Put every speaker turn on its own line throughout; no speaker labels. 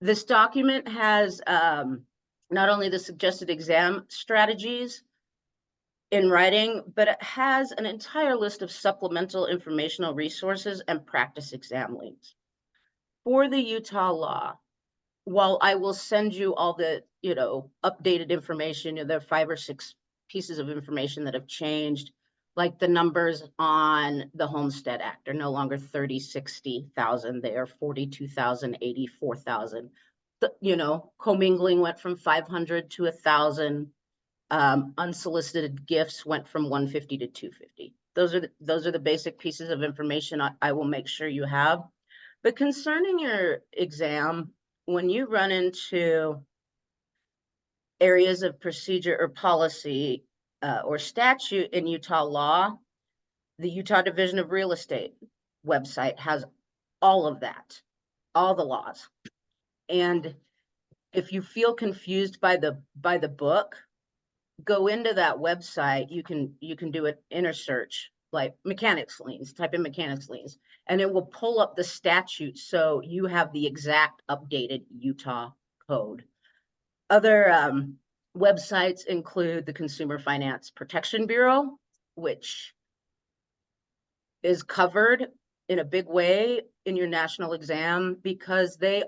This document has not only the suggested exam strategies in writing, but it has an entire list of supplemental informational resources and practice exam links. For the Utah law, while I will send you all the, updated information, there are 5 or 6 pieces of information that have changed, like the numbers on the Homestead Act are no longer 30, 60,000, they are 42,000, 84,000. Commingling went from 500 to 1,000. Unsolicited gifts went from 150 to 250. Those are the basic pieces of information I will make sure you have. But concerning your exam, when you run into areas of procedure or policy or statute in Utah law, the Utah Division of Real Estate website has all of that, all the laws. And if you feel confused by the book, go into that website. You can do an inner search, like mechanics liens, type in mechanics liens, and it will pull up the statute so you have the exact updated Utah code. Other websites include the Consumer Finance Protection Bureau, which is covered in a big way in your national exam because they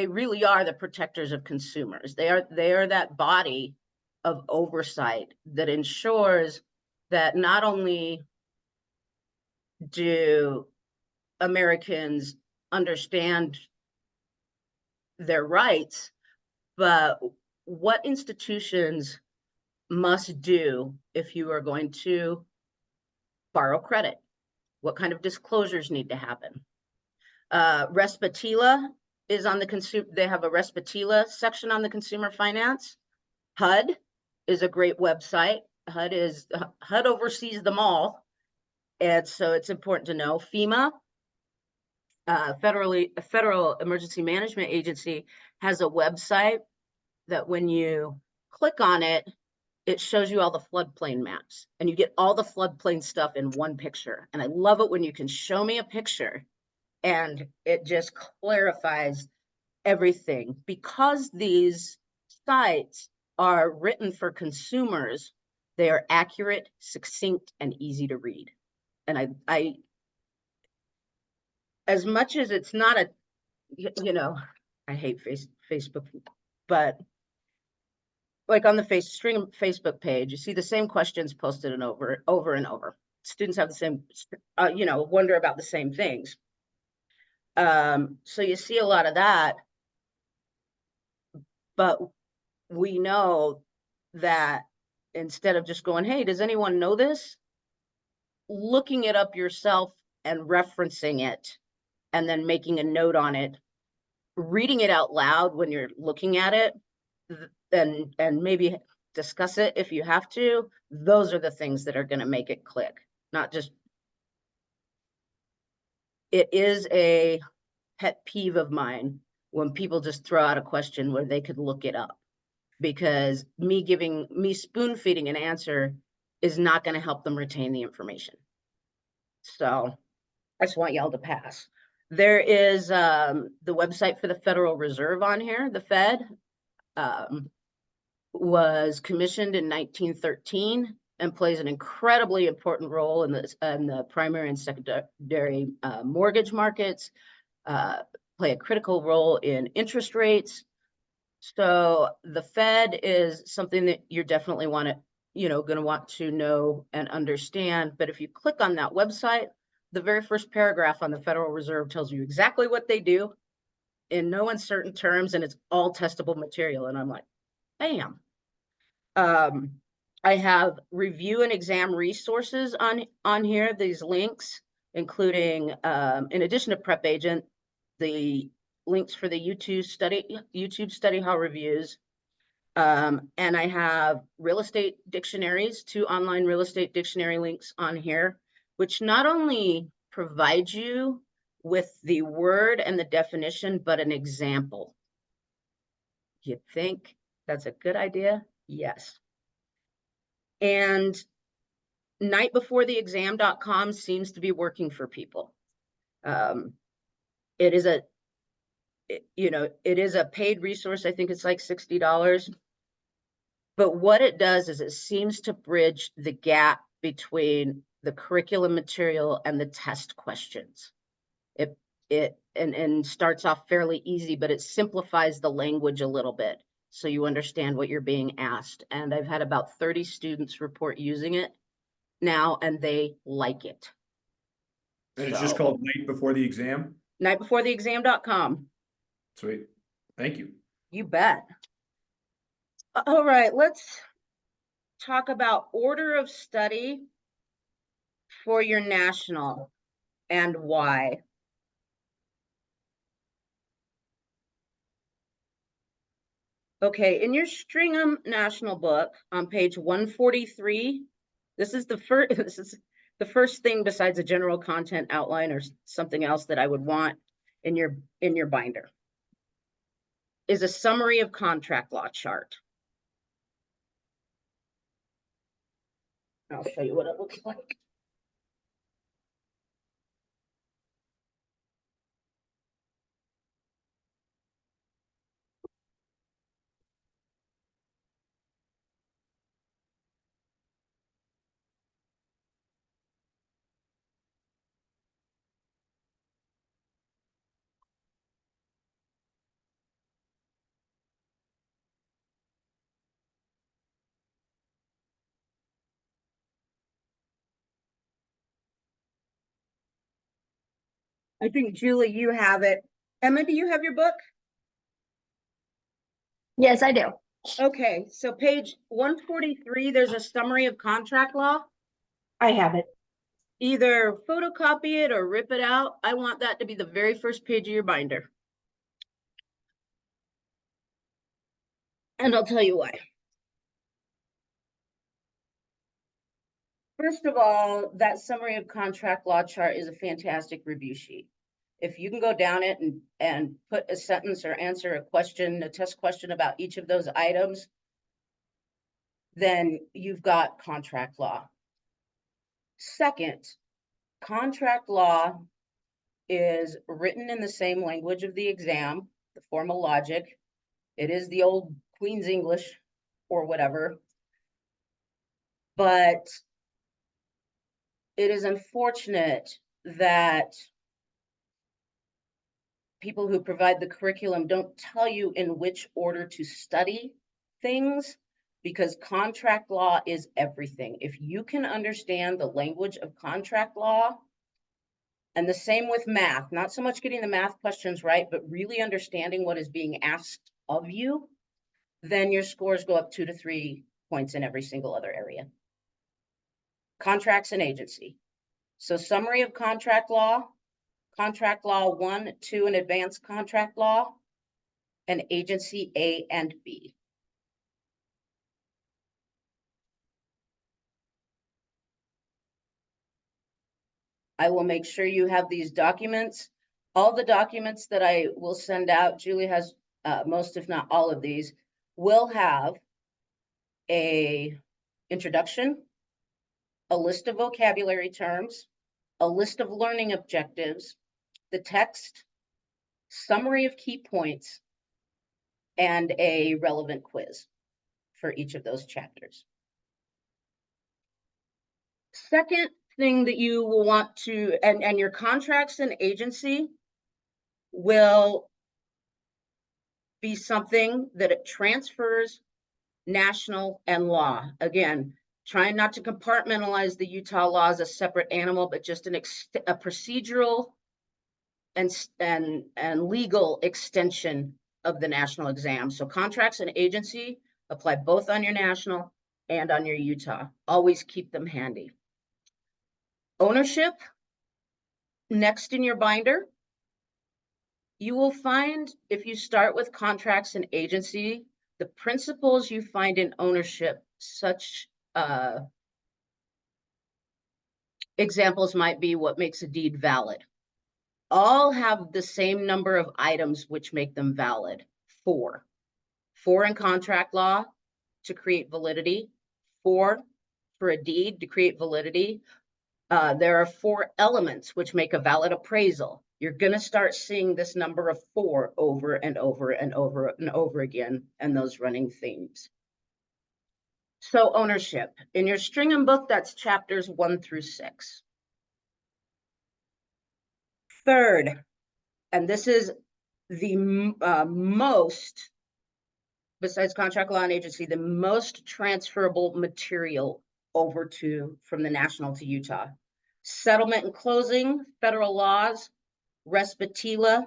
really are the protectors of consumers. They are that body of oversight that ensures that not only do Americans understand their rights, but what institutions must do if you are going to borrow credit, what kind of disclosures need to happen. Respatila is on the consumer. They have a Respatila section on the consumer finance. HUD is a great website. HUD oversees them all, and so it's important to know. FEMA, Federal Emergency Management Agency, has a website that when you click on it, it shows you all the floodplain maps, and you get all the floodplain stuff in one picture. And I love it when you can show me a picture and it just clarifies everything. Because these sites are written for consumers, they are accurate, succinct, and easy to read. And I as much as it's not I hate Facebook, but like on the Facebook page, you see the same questions posted and over and over. Students have the same, wonder about the same things. So you see a lot of that, but we know that instead of just going, hey, does anyone know this? Looking it up yourself and referencing it and then making a note on it, reading it out loud when you're looking at it, and maybe discuss it if you have to. Those are the things that are going to make it click, not just. It is a pet peeve of mine when people just throw out a question where they could look it up, because me spoon feeding an answer is not going to help them retain the information. So I just want y'all to pass. There is the website for the Federal Reserve on here. The Fed was commissioned in 1913 and plays an incredibly important role in the primary and secondary mortgage markets, play a critical role in interest rates. So the Fed is something that you're definitely going to want to know and understand. But if you click on that website, the very first paragraph on the Federal Reserve tells you exactly what they do in no uncertain terms, and it's all testable material. And I'm like, bam. I have review and exam resources on here, these links, including, in addition to Prep Agent, the links for the YouTube study hall reviews. And I have real estate dictionaries, 2 online real estate dictionary links on here, which not only provide you with the word and the definition, but an example. You think that's a good idea? Yes. And nightbeforetheexam.com seems to be working for people. It is a, it is a paid resource. I think it's like $60. But what it does is it seems to bridge the gap between the curriculum material and the test questions. And starts off fairly easy, but it simplifies the language a little bit so you understand what you're being asked. And I've had about 30 students report using it now, and they like it.
And it's just called Night Before the Exam?
Nightbeforetheexam.com.
Sweet. Thank you.
You bet. All right, let's talk about order of study for your national and why. Okay, in your Stringham National book on page 143, this is the first thing besides a general content outline or something else that I would want in your binder, is a summary of contract law chart. I'll show you what it looks like. I think, Julie, you have it. Emma, do you have your book?
Yes, I do.
Okay, so page 143, there's a summary of contract law.
I have it.
Either photocopy it or rip it out. I want that to be the very first page of your binder. And I'll tell you why. First of all, that summary of contract law chart is a fantastic review sheet. If you can go down it and put a sentence or answer a question, a test question about each of those items, then you've got contract law. Second, contract law is written in the same language of the exam, the formal logic. It is the old Queen's English or whatever. But it is unfortunate that people who provide the curriculum don't tell you in which order to study things, because contract law is everything. If you can understand the language of contract law, and the same with math, not so much getting the math questions right, but really understanding what is being asked of you, then your scores go up 2 to 3 points in every single other area. Contracts and agency. So summary of contract law 1, 2, and advanced contract law, and agency A and B. I will make sure you have these documents. All the documents that I will send out, Julie has most, if not all of these, will have a introduction, a list of vocabulary terms, a list of learning objectives, the text, summary of key points, and a relevant quiz for each of those chapters. Second thing that you will want to, and your contracts and agency will be something that it transfers national and law. Again, trying not to compartmentalize the Utah law as a separate animal, but just a procedural and legal extension of the national exam. So contracts and agency apply both on your national and on your Utah. Always keep them handy. Ownership, next in your binder, you will find, if you start with contracts and agency, the principles you find in ownership, such examples might be what makes a deed valid. All have the same number of items which make them valid. 4 in contract law to create validity, 4 for a deed to create validity, There are 4 elements which make a valid appraisal. You're going to start seeing this number of 4 over and over and over and over again, and those running themes. So ownership. In your Stringham book, that's chapters 1 through 6. Third, and this is the most, besides contract law and agency, the most transferable material over to from the national to Utah. Settlement and closing, federal laws, respatila,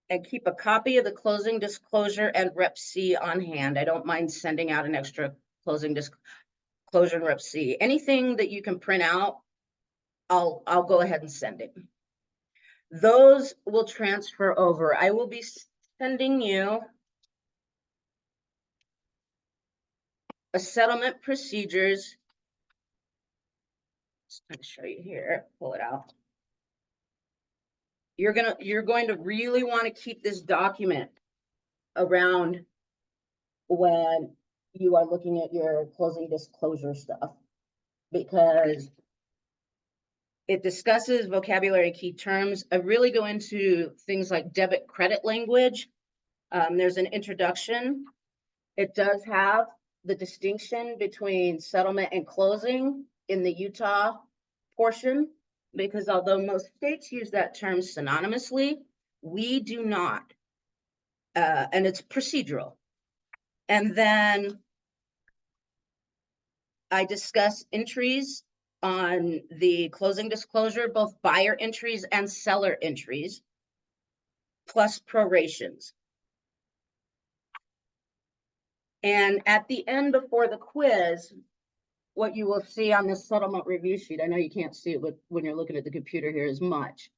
and keep a copy of the closing disclosure and Rep C on hand. I don't mind sending out an extra closing disclosure and Rep C. Anything that you can print out, I'll go ahead and send it. Those will transfer over. I will be sending you a settlement procedures. Just going to show you here, pull it out. You're going to really want to keep this document around when you are looking at your closing disclosure stuff, because it discusses vocabulary key terms. I really go into things like debit credit language. There's an introduction. It does have the distinction between settlement and closing in the Utah portion, because although most states use that term synonymously, we do not. And it's procedural. And then I discuss entries on the closing disclosure, both buyer entries and seller entries, plus prorations. And at the end, before the quiz, what you will see on this settlement review sheet, I know you can't see it when you're looking at the computer here as much,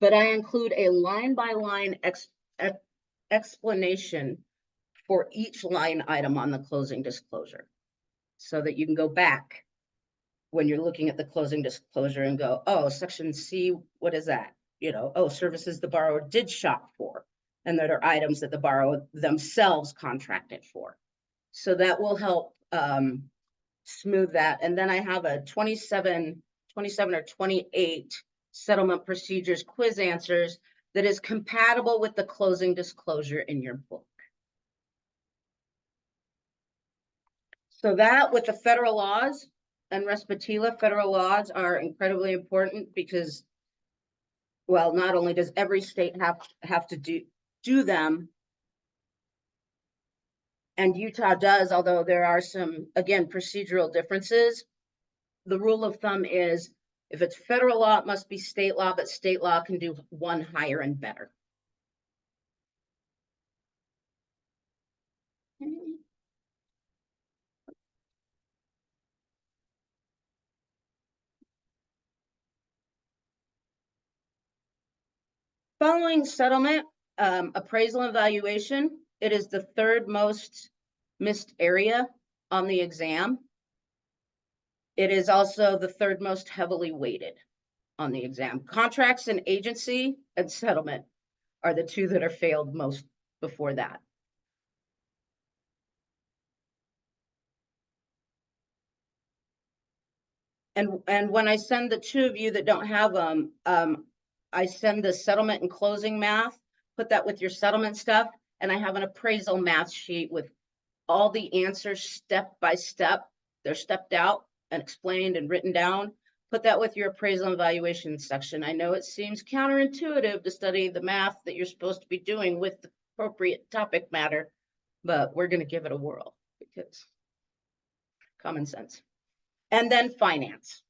but I include a line-by-line explanation for each line item on the closing disclosure, so that you can go back when you're looking at the closing disclosure and go, oh, section C, what is that? You know, oh, services the borrower did shop for, and that are items that the borrower themselves contracted for. So that will help smooth that. And then I have a 27 or 28 settlement procedures quiz answers that is compatible with the closing disclosure in your book. So that with the federal laws and respatila, federal laws are incredibly important because, well, not only does every state have to do them, and Utah does, although there are some, again, procedural differences. The rule of thumb is if it's federal law, it must be state law, but state law can do one higher and better. Following settlement, appraisal and valuation, it is the 3rd most missed area on the exam. It is also the 3rd most heavily weighted on the exam. Contracts and agency and settlement are the 2 that are failed most before that. And when I send the 2 of you that don't have them, I send the settlement and closing math, put that with your settlement stuff, and I have an appraisal math sheet with all the answers step by step. They're stepped out and explained and written down. Put that with your appraisal and evaluation section. I know it seems counterintuitive to study the math that you're supposed to be doing with the appropriate topic matter, but we're going to give it a whirl because common sense. And then finance.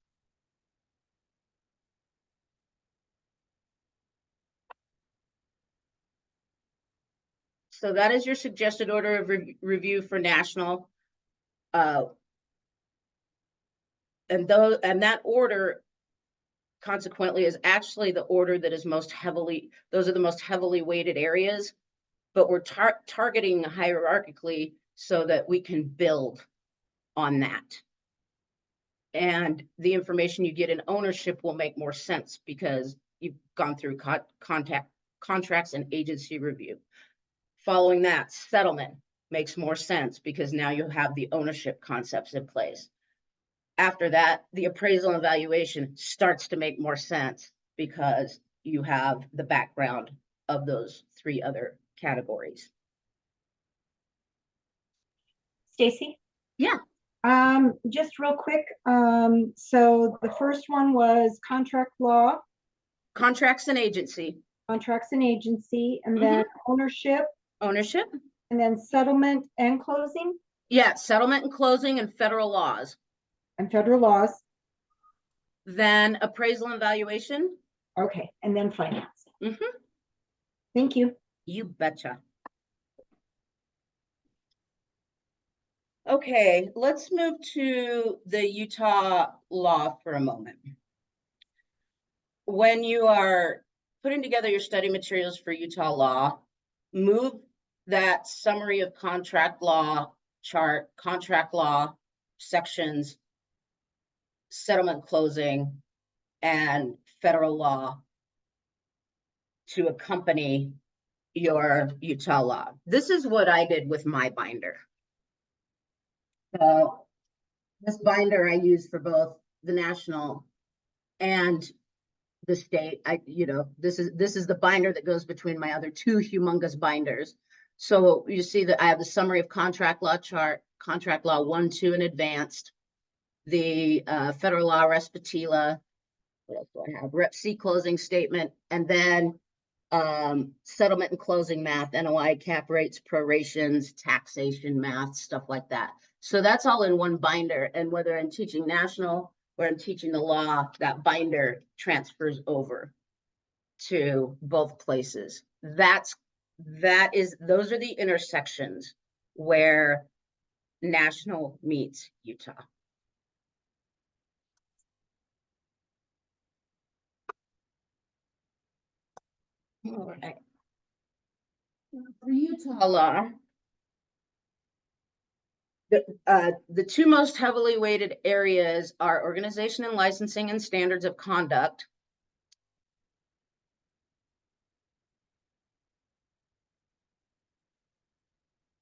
So that is your suggested order of review for national. And that order consequently is actually the order that is most heavily, those are the most heavily weighted areas, but we're targeting hierarchically so that we can build on that. And the information you get in ownership will make more sense because you've gone through contracts and agency review. Following that, settlement makes more sense because now you have the ownership concepts in place. After that, the appraisal and evaluation starts to make more sense because you have the background of those three other categories.
Stacy?
Yeah.
Just real quick. So the first one was contract law,
Contracts and agency,
contracts and agency, and then ownership,
ownership.
and then settlement and closing,
Yeah, settlement and closing and federal laws.
and federal laws.
Then appraisal and valuation.
Okay, and then finance.
Mhm.
Thank you.
You betcha. Okay, let's move to the Utah law for a moment. When you are putting together your study materials for Utah law, move that summary of contract law chart, contract law sections, settlement closing, and federal law to accompany your Utah law. This is what I did with my binder. So this binder I use for both the national and the state. This is the binder that goes between my other two humongous binders. So you see that I have the summary of contract law chart, contract law 1, 2, and advanced, the federal law respatila. What else do I have? Rep C closing statement, and then settlement and closing math, NOI, cap rates, prorations, taxation math, stuff like that. So that's all in one binder. And whether I'm teaching national or I'm teaching the law, that binder transfers over to both places. Those are the intersections where national meets Utah. All right. For Utah law, the two most heavily weighted areas are organization and licensing and standards of conduct.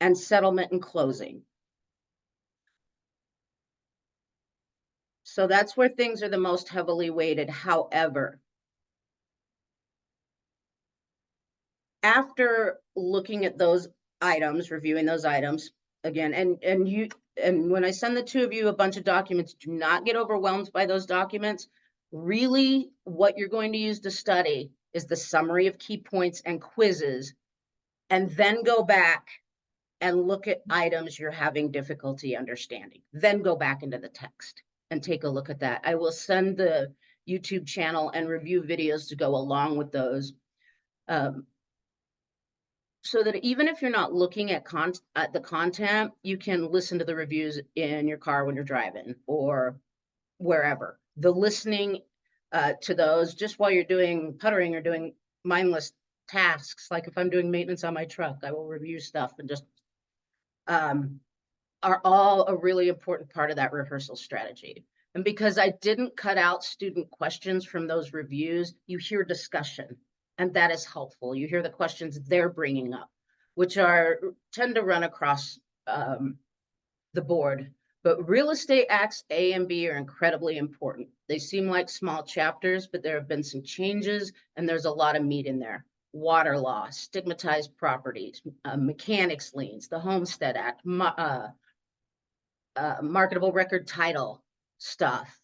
And settlement and closing. So that's where things are the most heavily weighted. However, after looking at those items, reviewing those items again, and when I send the two of you a bunch of documents, do not get overwhelmed by those documents. Really, what you're going to use to study is the summary of key points and quizzes, and then go back and look at items you're having difficulty understanding. Then go back into the text and take a look at that. I will send the YouTube channel and review videos to go along with those. So that even if you're not looking at the content, you can listen to the reviews in your car when you're driving or wherever. The listening to those just while you're doing puttering or doing mindless tasks, like if I'm doing maintenance on my truck, I will review stuff and just are all a really important part of that rehearsal strategy. And because I didn't cut out student questions from those reviews, you hear discussion, and that is helpful. You hear the questions they're bringing up, which tend to run across the board. But real estate acts A and B are incredibly important. They seem like small chapters, but there have been some changes, and there's a lot of meat in there. Water law, stigmatized properties, mechanics liens, the Homestead Act, marketable record title stuff,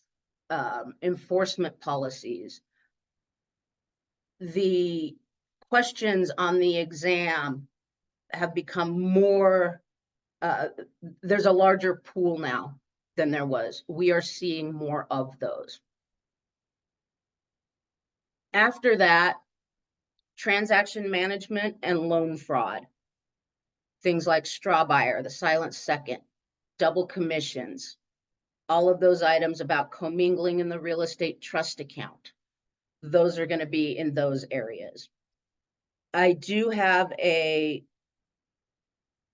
enforcement policies. The questions on the exam have become more, there's a larger pool now than there was. We are seeing more of those. After that, transaction management and loan fraud. Things like straw buyer, the silent second, double commissions, all of those items about commingling in the real estate trust account. Those are going to be in those areas. I do have a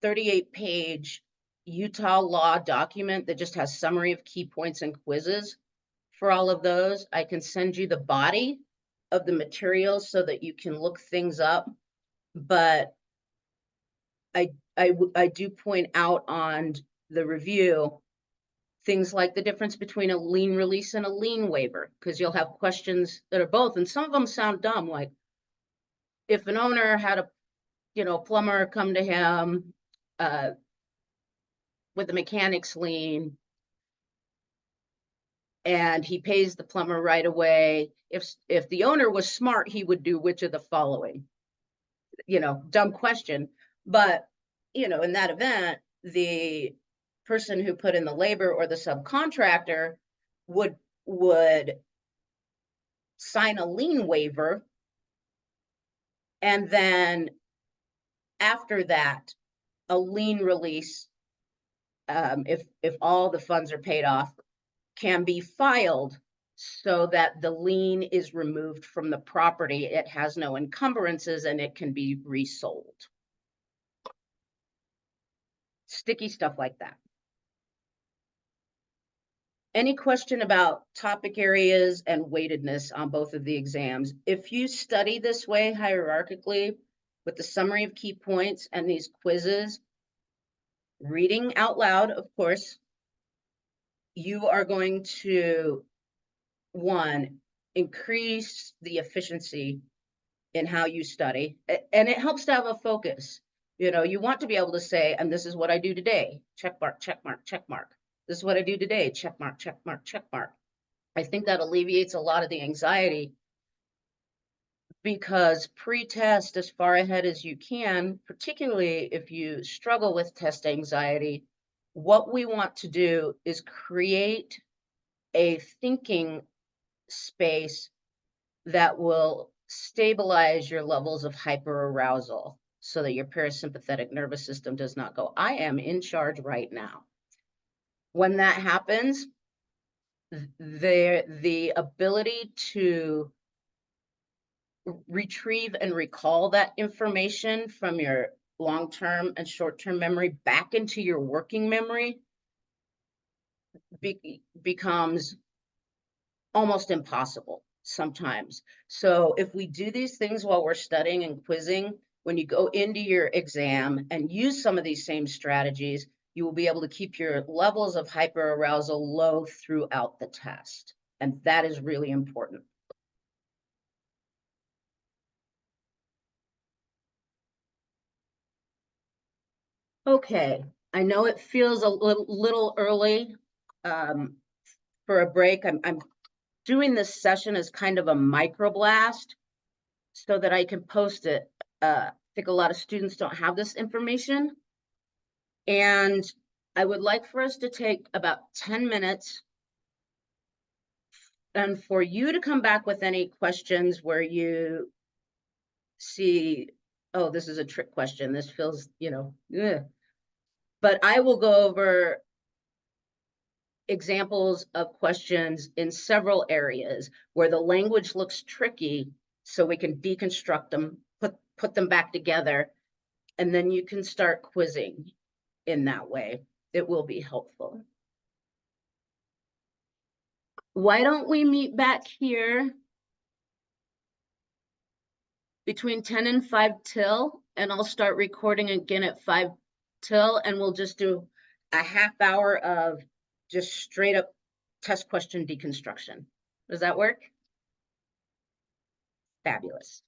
38-page Utah law document that just has summary of key points and quizzes for all of those. I can send you the body of the materials so that you can look things up. But I do point out on the review Things like the difference between a lien release and a lien waiver, because you'll have questions that are both, and some of them sound dumb, like if an owner had a, plumber come to him with a mechanic's lien, and he pays the plumber right away, if the owner was smart, he would do which of the following? Dumb question, but in that event, the person who put in the labor or the subcontractor would sign a lien waiver, and then after that, a lien release, if all the funds are paid off, can be filed so that the lien is removed from the property. It has no encumbrances and it can be resold. Sticky stuff like that. Any question about topic areas and weightedness on both of the exams? If you study this way hierarchically with the summary of key points and these quizzes, reading out loud, of course, you are going to, one, increase the efficiency in how you study, and it helps to have a focus. You want to be able to say, and this is what I do today, check mark, check mark, check mark. This is what I do today, check mark, check mark, check mark. I think that alleviates a lot of the anxiety, because pre-test as far ahead as you can, particularly if you struggle with test anxiety, what we want to do is create a thinking space that will stabilize your levels of hyperarousal so that your parasympathetic nervous system does not go, I am in charge right now. When that happens, the ability to retrieve and recall that information from your long-term and short-term memory back into your working memory becomes almost impossible sometimes. So if we do these things while we're studying and quizzing, when you go into your exam and use some of these same strategies, you will be able to keep your levels of hyperarousal low throughout the test. And that is really important. Okay, I know it feels a little early for a break. I'm doing this session as kind of a microblast so that I can post it. I think a lot of students don't have this information. And I would like for us to take about 10 minutes and for you to come back with any questions where you see, oh, this is a trick question. This feels, ugh. But I will go over examples of questions in several areas where the language looks tricky, so we can deconstruct them, put them back together, and then you can start quizzing in that way. It will be helpful. Why don't we meet back here between 10 and 5 till, and I'll start recording again at 5 till, and we'll just do a half hour of just straight up test question deconstruction. Does that work? Fabulous.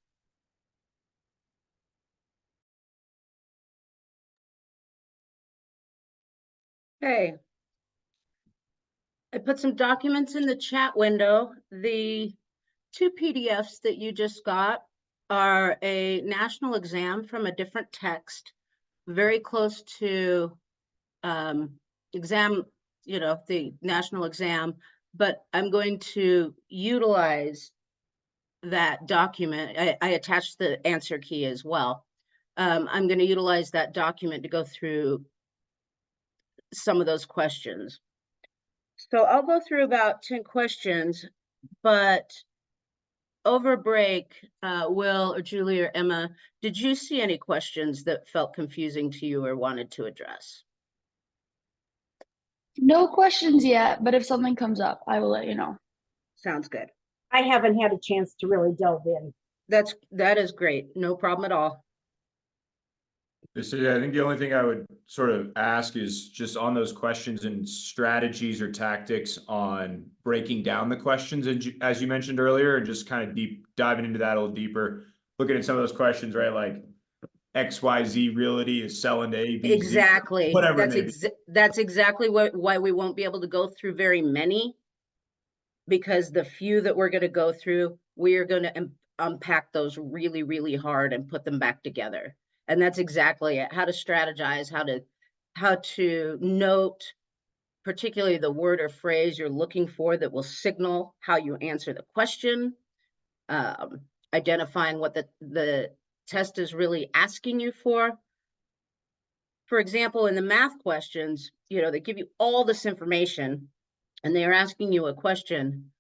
Okay. I put some documents in the chat window. The 2 PDFs that you just got are a national exam from a different text, very close to exam, the national exam, but I'm going to utilize that document. I attached the answer key as well. I'm going to utilize that document to go through some of those questions. So I'll go through about 10 questions, but over break, Will or Julie or Emma, did you see any questions that felt confusing to you or wanted to address?
No questions yet, but if something comes up, I will let you know.
Sounds good.
I haven't had a chance to really delve in.
That is great. No problem at all.
I think the only thing I would sort of ask is just on those questions and strategies or tactics on breaking down the questions, as you mentioned earlier, and just kind of diving into that a little deeper, looking at some of those questions, right? Like XYZ Realty is selling to ABC,
Exactly.
whatever it
That's
may be.
that's exactly why we won't be able to go through very many, because the few that we're going to go through, we are going to unpack those really, really hard and put them back together. And that's exactly it. How to strategize, how to note particularly the word or phrase you're looking for that will signal how you answer the question, identifying what the test is really asking you for. For example, in the math questions, they give you all this information and they are asking you a question,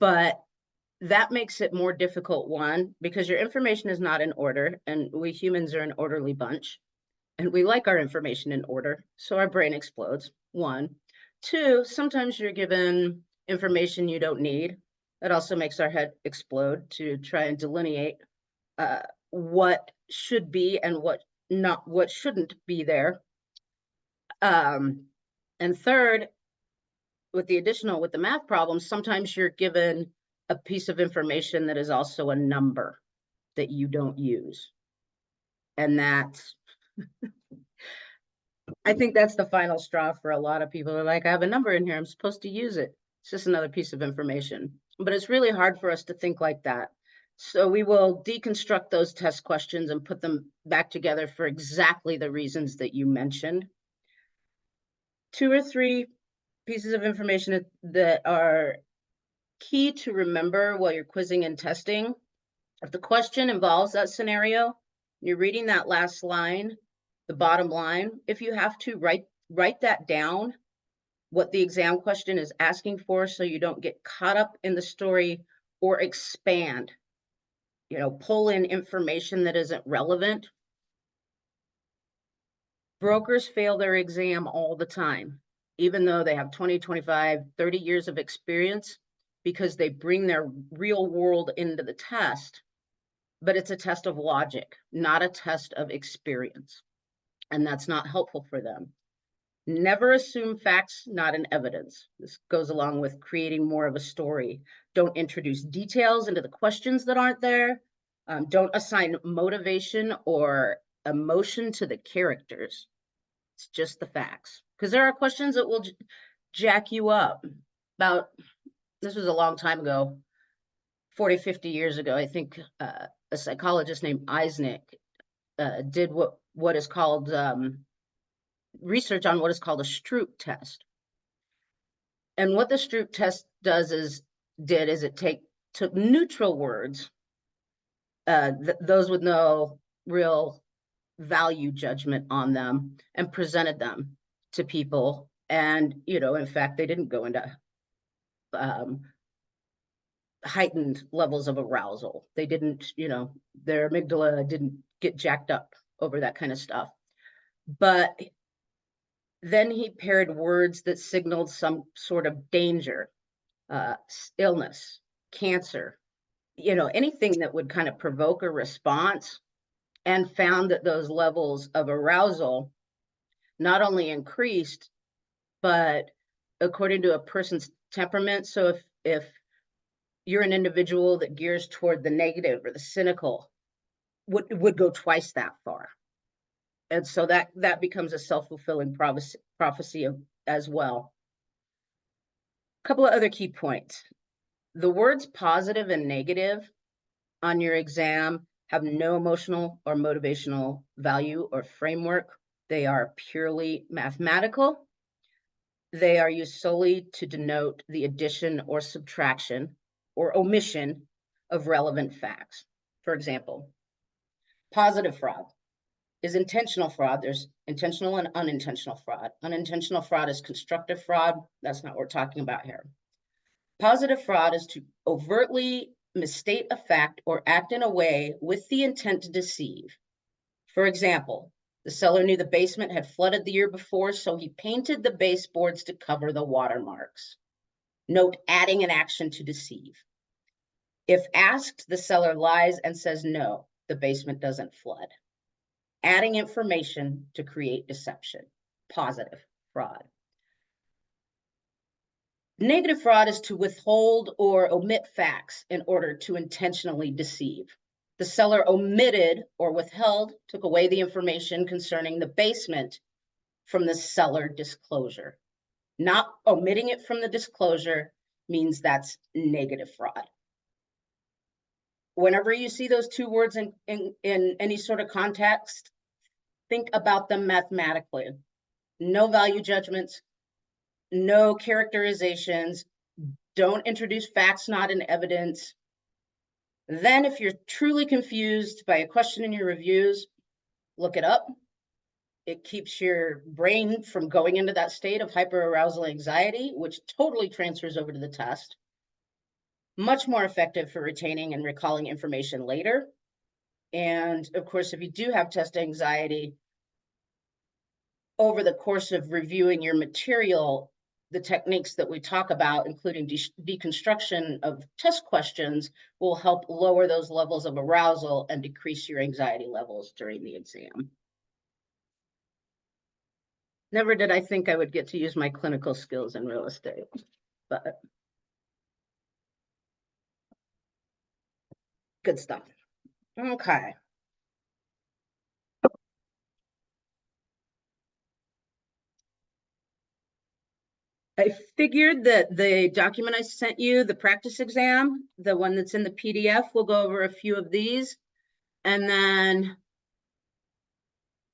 but that makes it more difficult, one, because your information is not in order, and we humans are an orderly bunch, and we like our information in order, so our brain explodes, one. Two, sometimes you're given information you don't need. That also makes our head explode to try and delineate what should be and what shouldn't be there. And third, with the math problems, sometimes you're given a piece of information that is also a number that you don't use. And that's, I think that's the final straw for a lot of people. They're like, I have a number in here, I'm supposed to use it. It's just another piece of information. But it's really hard for us to think like that. So we will deconstruct those test questions and put them back together for exactly the reasons that you mentioned. 2 or 3 pieces of information that are key to remember while you're quizzing and testing. If the question involves that scenario, you're reading that last line, the bottom line, if you have to write that down, what the exam question is asking for, so you don't get caught up in the story or expand, pull in information that isn't relevant. Brokers fail their exam all the time, even though they have 20, 25, 30 years of experience, because they bring their real world into the test, but it's a test of logic, not a test of experience. And that's not helpful for them. Never assume facts, not in evidence. This goes along with creating more of a story. Don't introduce details into the questions that aren't there. Don't assign motivation or emotion to the characters. It's just the facts. Because there are questions that will jack you up. This was a long time ago, 40, 50 years ago. I think a psychologist named Eisnick did what is called research on what is called a Stroop test. And what the Stroop test is it took neutral words, those with no real value judgment on them, and presented them to people. And, in fact, they didn't go into heightened levels of arousal. They didn't, their amygdala didn't get jacked up over that kind of stuff. But then he paired words that signaled some sort of danger, illness, cancer, anything that would kind of provoke a response, and found that those levels of arousal not only increased, but according to a person's temperament. So if you're an individual that gears toward the negative or the cynical, would go twice that far. And so that becomes a self-fulfilling prophecy as well. A couple of other key points. The words positive and negative on your exam have no emotional or motivational value or framework. They are purely mathematical. They are used solely to denote the addition or subtraction or omission of relevant facts. For example, positive fraud is intentional fraud. There's intentional and unintentional fraud. Unintentional fraud is constructive fraud. That's not what we're talking about here. Positive fraud is to overtly misstate a fact or act in a way with the intent to deceive. For example, the seller knew the basement had flooded the year before, so he painted the baseboards to cover the watermarks. Note, adding an action to deceive. If asked, the seller lies and says, no, the basement doesn't flood. adding information to create deception. Positive fraud. Negative fraud is to withhold or omit facts in order to intentionally deceive. The seller omitted or withheld, took away the information concerning the basement from the seller disclosure. Not omitting it from the disclosure means that's negative fraud. Whenever you see those two words in any sort of context, think about them mathematically. No value judgments, no characterizations, don't introduce facts not in evidence. Then if you're truly confused by a question in your reviews, look it up. It keeps your brain from going into that state of hyperarousal anxiety, which totally transfers over to the test. Much more effective for retaining and recalling information later. And of course, if you do have test anxiety, over the course of reviewing your material, the techniques that we talk about, including deconstruction of test questions, will help lower those levels of arousal and decrease your anxiety levels during the exam. Never did I think I would get to use my clinical skills in real estate, but good stuff. Okay. I figured that the document I sent you, the practice exam, the one that's in the PDF, we'll go over a few of these. And then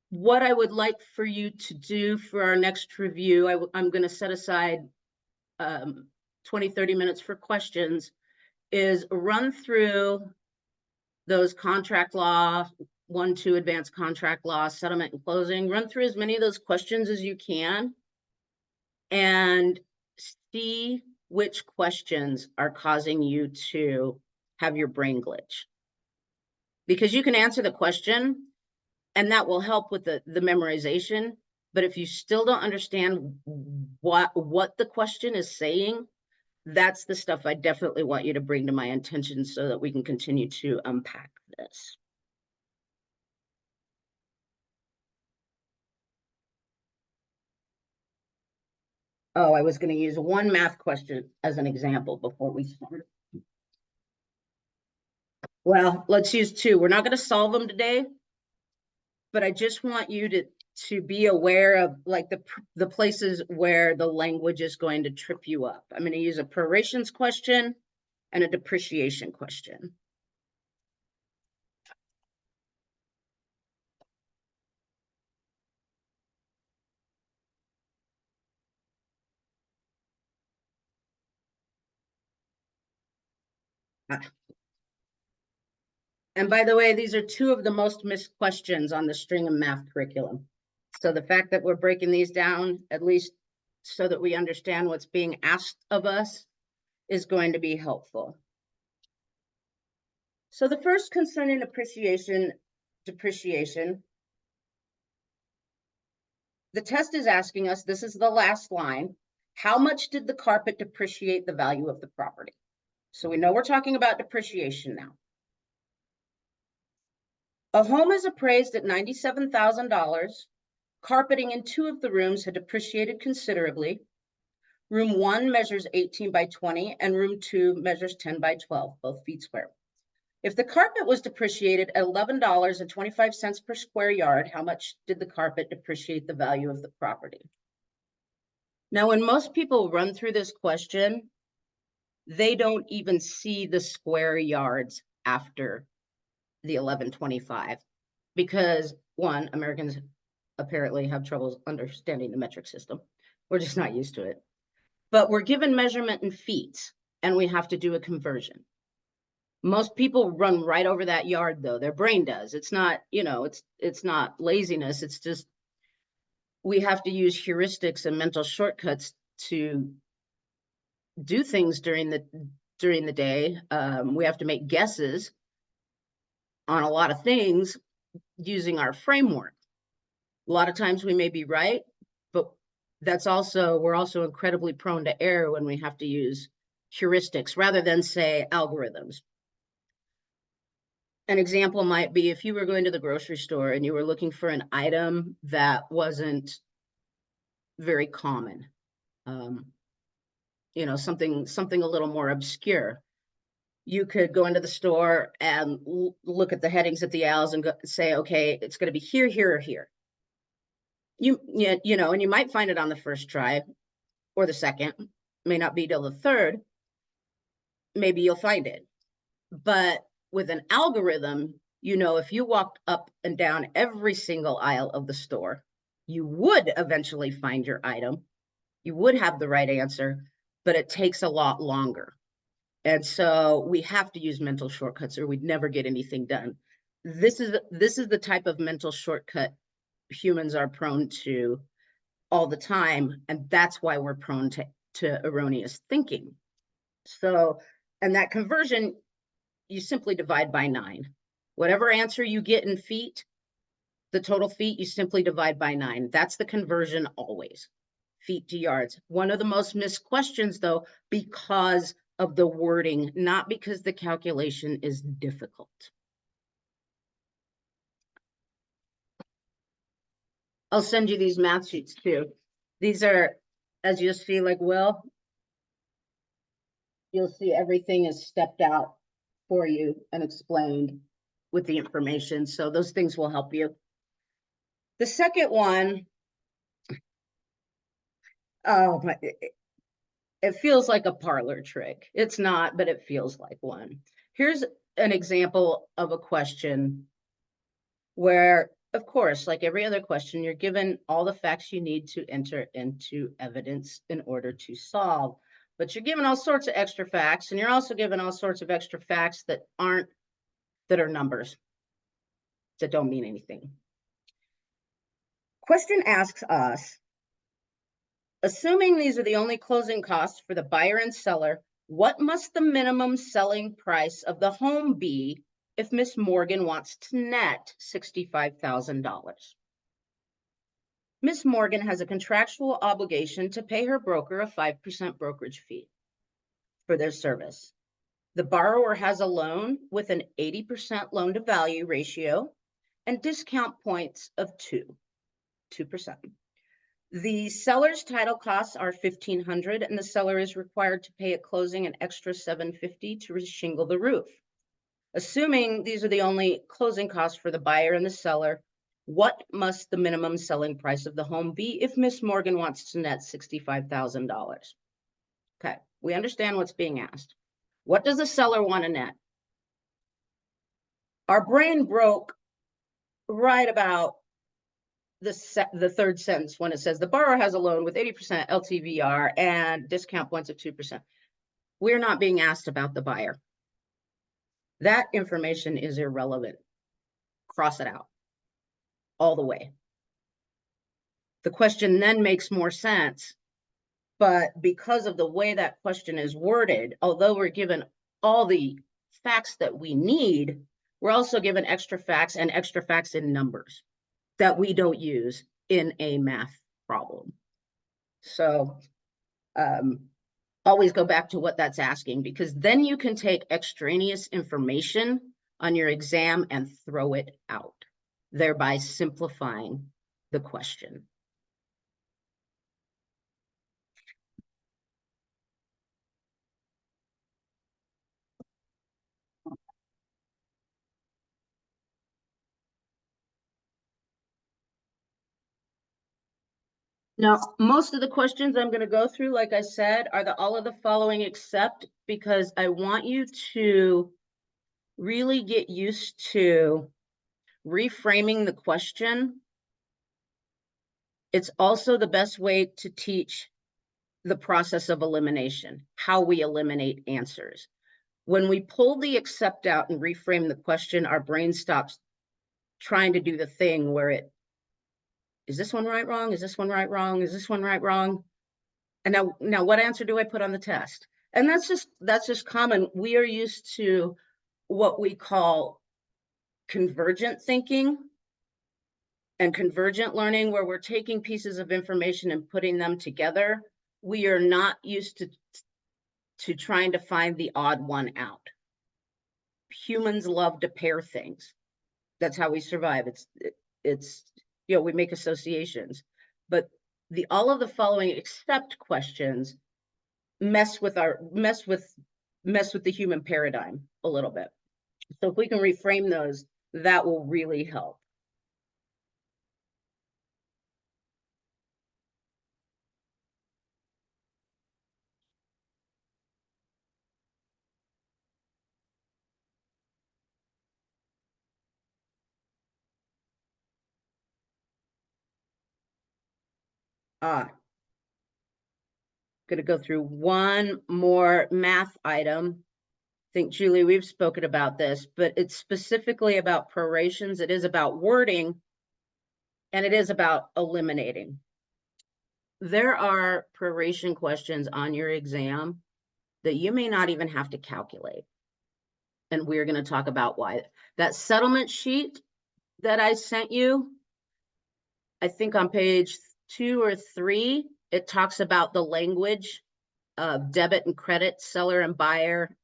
what I would like for you to do for our next review, I'm going to set aside 20, 30 minutes for questions, is run through those contract law, 1, 2 advanced contract law, settlement and closing, run through as many of those questions as you can and see which questions are causing you to have your brain glitch. Because you can answer the question and that will help with the memorization. But if you still don't understand what the question is saying, that's the stuff I definitely want you to bring to my attention so that we can continue to unpack this. Oh, I was going to use one math question as an example before we start. Well, let's use 2. We're not going to solve them today, but I just want you to be aware of like the places where the language is going to trip you up. I'm going to use a prorations question and a depreciation question. And by the way, these are 2 of the most missed questions on the string of math curriculum. So the fact that we're breaking these down, at least so that we understand what's being asked of us, is going to be helpful. So the first concerning depreciation, the test is asking us, this is the last line, how much did the carpet depreciate the value of the property? So we know we're talking about depreciation now. A home is appraised at $97,000. Carpeting in 2 of the rooms had depreciated considerably. Room 1 measures 18 by 20 and room 2 measures 10 by 12, both feet square. If the carpet was depreciated at $11.25 per square yard, how much did the carpet depreciate the value of the property? Now, when most people run through this question, they don't even see the square yards after the 1125 because 1, Americans apparently have trouble understanding the metric system. We're just not used to it. But we're given measurement in feet and we have to do a conversion. Most people run right over that yard though. Their brain does. It's not, it's not laziness. It's just, we have to use heuristics and mental shortcuts to do things during the day. We have to make guesses on a lot of things using our framework. A lot of times we may be right, but we're also incredibly prone to error when we have to use heuristics rather than say algorithms. An example might be if you were going to the grocery store and you were looking for an item that wasn't very common. You know, something a little more obscure. You could go into the store and look at the headings at the aisles and say, okay, it's going to be here, here, or here. You know, and you might find it on the first try or the second, may not be till the third. Maybe you'll find it. But with an algorithm, you know, if you walked up and down every single aisle of the store, you would eventually find your item. You would have the right answer, but it takes a lot longer. And so we have to use mental shortcuts or we'd never get anything done. This is the type of mental shortcut humans are prone to all the time. And that's why we're prone to erroneous thinking. So, and that conversion, you simply divide by 9. Whatever answer you get in feet, the total feet, you simply divide by 9. That's the conversion always. Feet to yards. One of the most missed questions, though, because of the wording, not because the calculation is difficult. I'll send you these math sheets too. These are, as you'll see, like, well, you'll see everything is stepped out for you and explained with the information. So those things will help you. The second one, oh my, it feels like a parlor trick. It's not, but it feels like one. Here's an example of a question where, of course, like every other question, you're given all the facts you need to enter into evidence in order to solve. But you're given all sorts of extra facts, and you're also given all sorts of extra facts that are numbers, that don't mean anything. Question asks us, assuming these are the only closing costs for the buyer and seller, what must the minimum selling price of the home be if Miss Morgan wants to net $65,000? Miss Morgan has a contractual obligation to pay her broker a 5% brokerage fee for their service. The borrower has a loan with an 80% loan to value ratio and discount points of 2%. The seller's title costs are $1,500 and the seller is required to pay at closing an extra $750 to reshingle the roof. Assuming these are the only closing costs for the buyer and the seller, what must the minimum selling price of the home be if Miss Morgan wants to net $65,000? Okay, we understand what's being asked. What does the seller want to net? Our brain broke right about the third sentence when it says the borrower has a loan with 80% LTVR and discount points of 2%. We're not being asked about the buyer. That information is irrelevant. Cross it out all the way. The question then makes more sense, but because of the way that question is worded, although we're given all the facts that we need, we're also given extra facts and extra facts in numbers that we don't use in a math problem. So always go back to what that's asking, because then you can take extraneous information on your exam and throw it out, thereby simplifying the question. Now, most of the questions I'm going to go through, like I said, are all of the following except, because I want you to really get used to reframing the question. It's also the best way to teach the process of elimination, how we eliminate answers. When we pull the except out and reframe the question, our brain stops trying to do the thing where is this one right, wrong? Is this one right, wrong? Is this one right, wrong? And now what answer do I put on the test? And that's just common. We are used to what we call convergent thinking and convergent learning, where we're taking pieces of information and putting them together. We are not used to trying to find the odd one out. humans love to pair things. That's how we survive. It's you know, we make associations, but all of the following except questions mess with the human paradigm a little bit. So if we can reframe those, that will really help. Going to go through one more math item. I think, Julie, we've spoken about this, but it's specifically about prorations. It is about wording, and it is about eliminating. There are proration questions on your exam that you may not even have to calculate. And we're going to talk about why. That settlement sheet that I sent you, I think on page 2 or 3, it talks about the language of debit and credit, seller and buyer,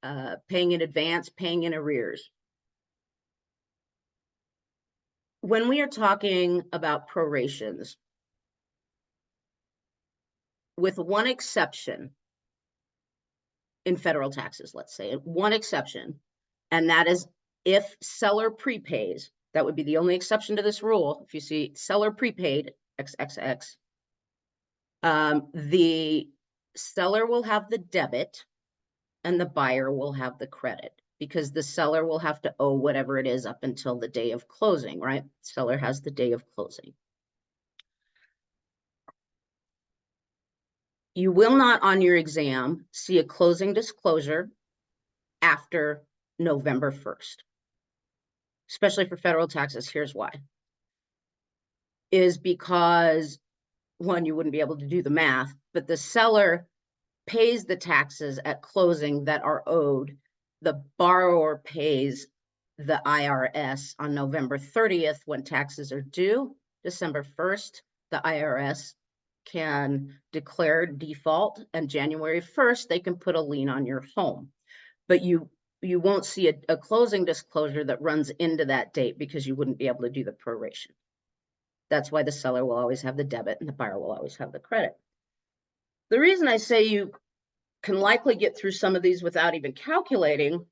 paying in advance, paying in arrears. When we are talking about prorations, with one exception in federal taxes, let's say, one exception, and that is if seller prepays, that would be the only exception to this rule. If you see seller prepaid, XXX, the seller will have the debit and the buyer will have the credit, because the seller will have to owe whatever it is up until the day of closing, right? Seller has the day of closing. You will not on your exam see a closing disclosure after November 1st, especially for federal taxes. Here's why. Is because, one, you wouldn't be able to do the math, but the seller pays the taxes at closing that are owed. The borrower pays the IRS on November 30th when taxes are due. December 1st, the IRS can declare default, and January 1st, they can put a lien on your home. But you won't see a closing disclosure that runs into that date, because you wouldn't be able to do the proration. That's why the seller will always have the debit and the buyer will always have the credit. The reason I say you can likely get through some of these without even calculating,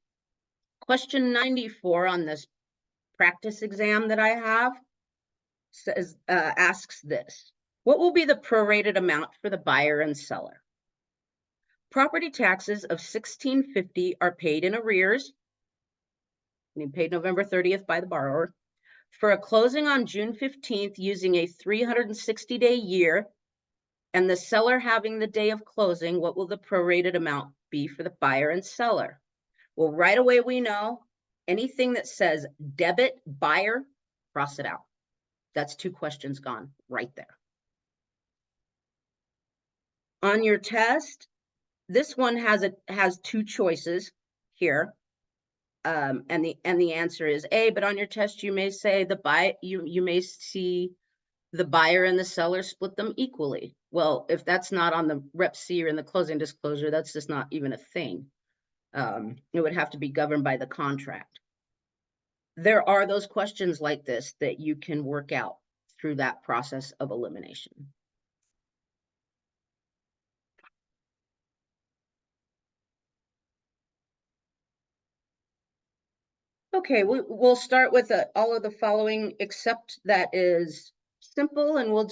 question 94 on this practice exam that I have says, asks this: what will be the prorated amount for the buyer and seller? Property taxes of $1,650 are paid in arrears, paid November 30th by the borrower. For a closing on June 15th using a 360-day year, and the seller having the day of closing, what will the prorated amount be for the buyer and seller? Well, right away we know anything that says debit buyer, cross it out. That's 2 questions gone right there. On your test, this one has 2 choices here. And the answer is A, but on your test you may say you may see the buyer and the seller split them equally. Well, if that's not on the Rep C or in the closing disclosure, that's just not even a thing. It would have to be governed by the contract. There are those questions like this that you can work out through that process of elimination. Okay, we'll start with all of the following except that is simple, and we'll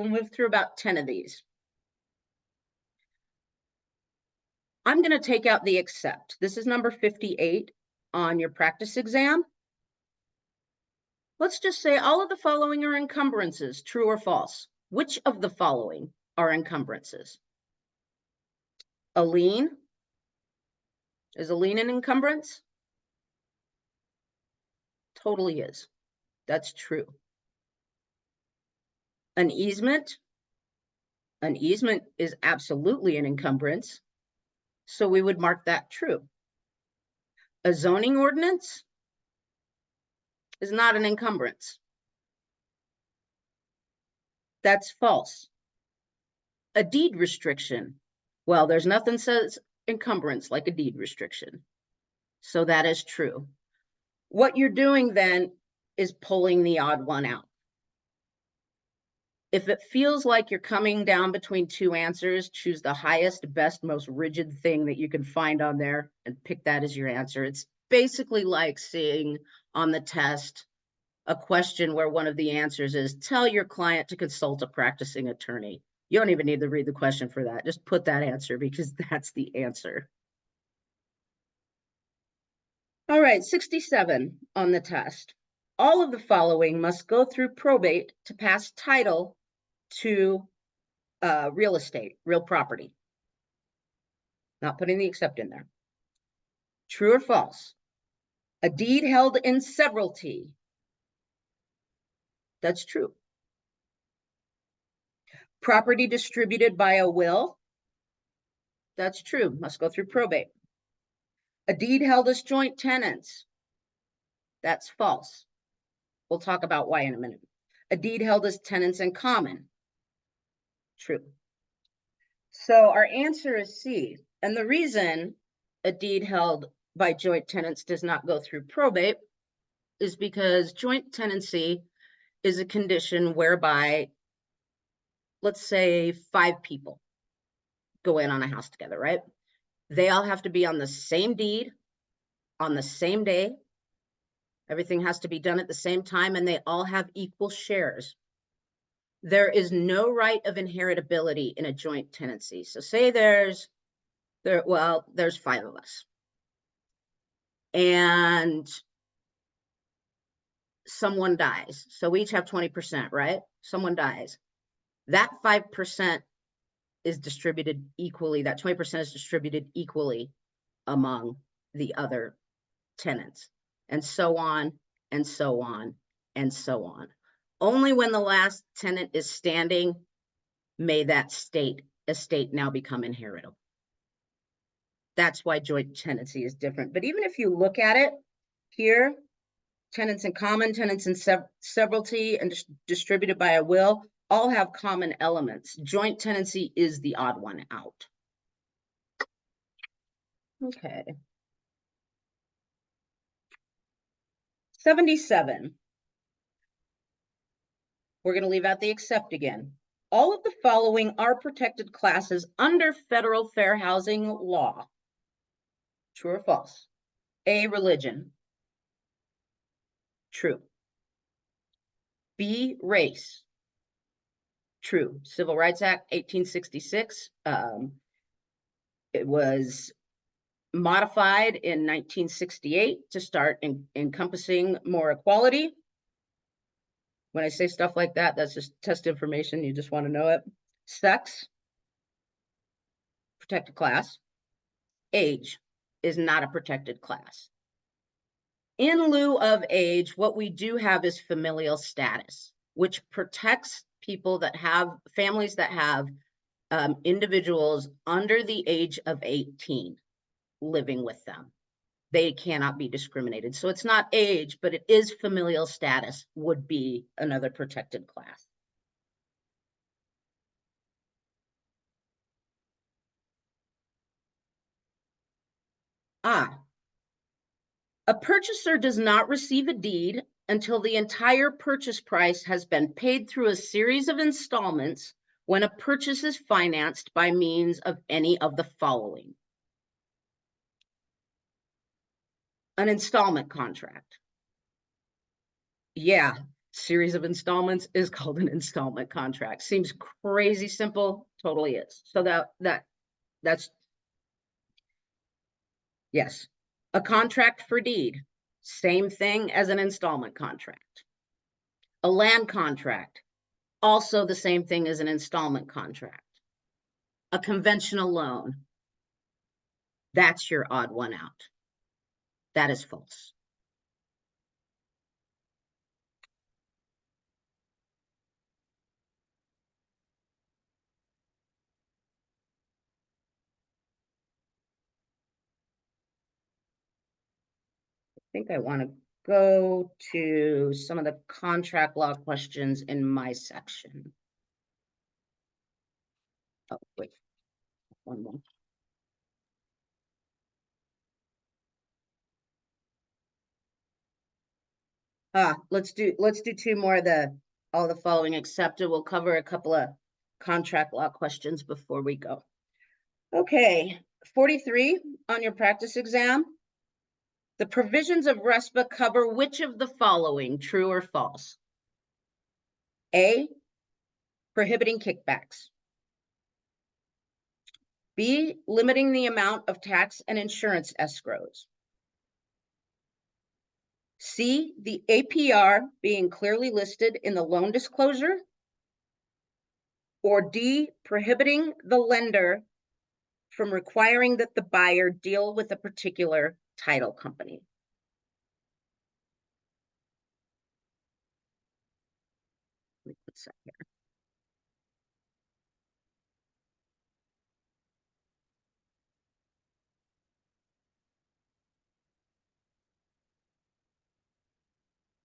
move through about 10 of these. I'm going to take out the except. This is number 58 on your practice exam. Let's just say all of the following are encumbrances, true or false. Which of the following are encumbrances? A lien? Is a lien an encumbrance? Totally is. That's true. An easement? An easement is absolutely an encumbrance, so we would mark that true. A zoning ordinance is not an encumbrance. That's false. A deed restriction, well, there's nothing says encumbrance like a deed restriction, so that is true. What you're doing then is pulling the odd one out. If it feels like you're coming down between two answers, choose the highest, best, most rigid thing that you can find on there and pick that as your answer. It's basically like seeing on the test a question where one of the answers is tell your client to consult a practicing attorney. You don't even need to read the question for that. Just put that answer because that's the answer. All right, 67 on the test. All of the following must go through probate to pass title to real estate, real property. Not putting the except in there. True or false? A deed held in severalty. That's true. Property distributed by a will. That's true. Must go through probate. A deed held as joint tenants. That's false. We'll talk about why in a minute. A deed held as tenants in common. True. So our answer is C. And the reason a deed held by joint tenants does not go through probate is because joint tenancy is a condition whereby, let's say 5 people go in on a house together, right? They all have to be on the same deed on the same day. Everything has to be done at the same time, and they all have equal shares. There is no right of inheritability in a joint tenancy. So say there's 5 of us. And someone dies. So we each have 20%, right? Someone dies. That 5% is distributed equally. That 20% is distributed equally among the other tenants, and so on, and so on, and so on. Only when the last tenant is standing may that estate now become inheritable. That's why joint tenancy is different. But even if you look at it here, tenants in common, tenants in severalty, and distributed by a will all have common elements. Joint tenancy is the odd one out. Okay. 77. We're going to leave out the except again. All of the following are protected classes under federal fair housing law. True or false? A, religion. True. B, race. True. Civil Rights Act, 1866. It was modified in 1968 to start encompassing more equality. When I say stuff like that, that's just test information. You just want to know it. Sex, protected class. Age is not a protected class. In lieu of age, what we do have is familial status, which protects people that have families that have individuals under the age of 18 living with them. They cannot be discriminated. So it's not age, but it is familial status would be another protected class. A purchaser does not receive a deed until the entire purchase price has been paid through a series of installments when a purchase is financed by means of any of the following. An installment contract. Yeah, series of installments is called an installment contract. Seems crazy simple, totally is. So that's yes. A contract for deed, same thing as an installment contract. A land contract, also the same thing as an installment contract. A conventional loan, that's your odd one out. That is false. I think I want to go to some of the contract law questions in my section. Oh, wait, one more. Let's do two more of all the following accepted. We'll cover a couple of contract law questions before we go. Okay, 43 on your practice exam. The provisions of RESPA cover which of the following, true or false? A, prohibiting kickbacks. B, limiting the amount of tax and insurance escrows. C, the APR being clearly listed in the loan disclosure. Or D, prohibiting the lender from requiring that the buyer deal with a particular title company. Let me put some here.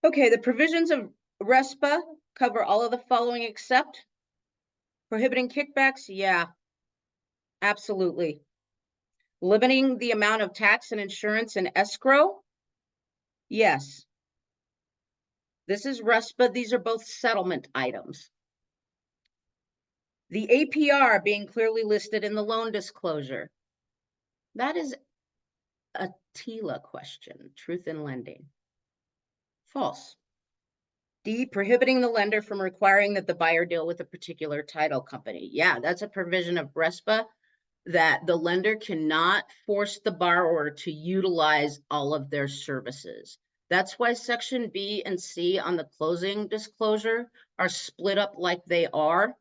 Okay, the provisions of RESPA cover all of the following except prohibiting kickbacks. Yeah, absolutely. Limiting the amount of tax and insurance and escrow. Yes. This is RESPA. These are both settlement items. The APR being clearly listed in the loan disclosure. That is a TILA question, truth in lending. False. D, prohibiting the lender from requiring that the buyer deal with a particular title company. Yeah, that's a provision of RESPA that the lender cannot force the borrower to utilize all of their services. That's why section B and C on the closing disclosure are split up like they are,